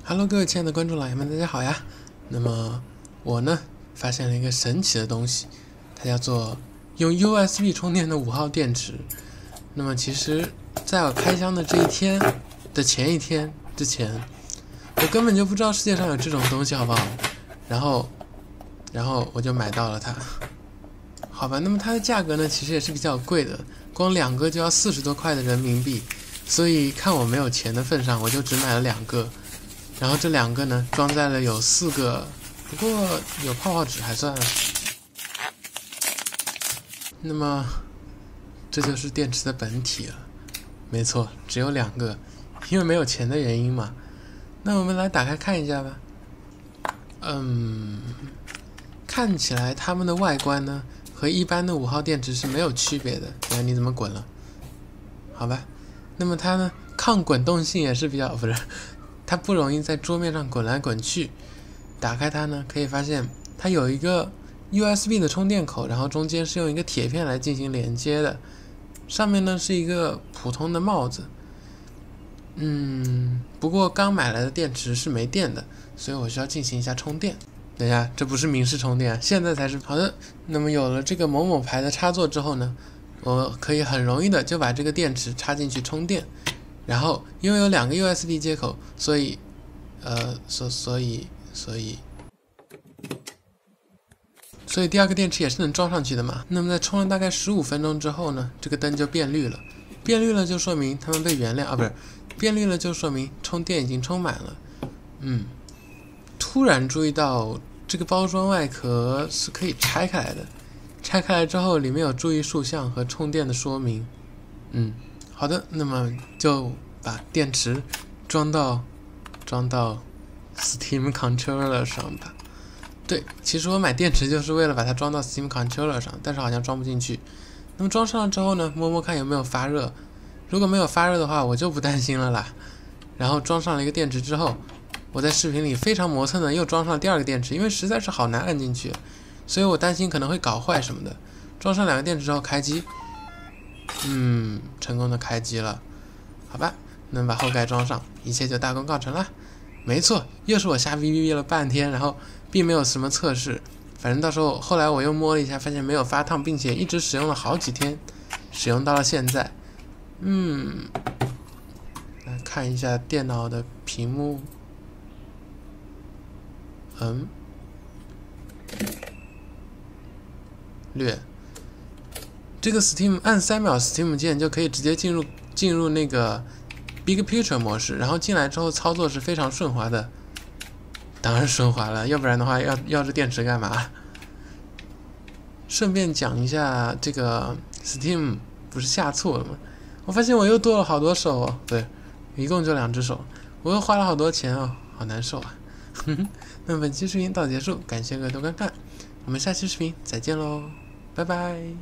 Hello，各位亲爱的观众老爷们，大家好呀。那么我呢，发现了一个神奇的东西，它叫做用 USB 充电的5号电池。那么其实，在我开箱的这一天的前一天之前，我根本就不知道世界上有这种东西，好不好？然后我就买到了它。好吧，那么它的价格呢，其实也是比较贵的，光2个就要40多块的人民币。所以看我没有钱的份上，我就只买了2个。然后这2个呢，装在了有4个，不过有泡泡纸还算。那么这就是电池的本体了，没错，只有2个，因为没有钱的原因嘛。那我们来打开看一下吧。看起来它们的外观呢，和一般的5号电池是没有区别的。你怎么滚了？好吧，那么它呢，抗滚动性也是比较，不是。它不容易在桌面上滚来滚去。打开它呢，可以发现它有一个 USB 的充电口，然后中间是用一个铁片来进行连接的。上面呢是一个普通的帽子。不过刚买来的电池是没电的，所以我需要进行一下充电。等一下，这不是明示充电，现在才是好的。那么有了这个某某牌的插座之后呢，我可以很容易的就把这个电池插进去充电。然后，因为有2个 USB 接口，所以第二个电池也是能装上去的嘛。那么在充了大概15分钟之后呢，这个灯就变绿了，变绿了就说明它们被原谅啊，不是，变绿了就说明充电已经充满了。突然注意到这个包装外壳是可以拆开来的，拆开来之后里面有注意事项和充电的说明。好的，那么就把电池装到 Steam Controller 上吧。对，其实我买电池就是为了把它装到 Steam Controller 上，但是好像装不进去。那么装上了之后呢，摸摸看有没有发热。如果没有发热的话，我就不担心了啦。然后装上了一个电池之后，我在视频里非常磨蹭的又装上了第2个电池，因为实在是好难按进去，所以我担心可能会搞坏什么的。装上2个电池之后开机。成功的开机了，好吧，那么把后盖装上，一切就大功告成了。没错，又是我瞎逼逼了半天，然后并没有什么测试，反正到时候后来我又摸了一下，发现没有发烫，并且一直使用了好几天，使用到了现在。来看一下电脑的屏幕，略。这个 Steam 按3秒 Steam 键就可以直接进入那个 Big Picture 模式，然后进来之后操作是非常顺滑的，当然顺滑了，要不然的话要这电池干嘛？顺便讲一下，这个 Steam 不是下错了吗？我发现我又多了好多手哦，对，一共就2只手，我又花了好多钱哦，好难受啊。那么本期视频到此结束，感谢各位的观看，我们下期视频再见喽，拜拜。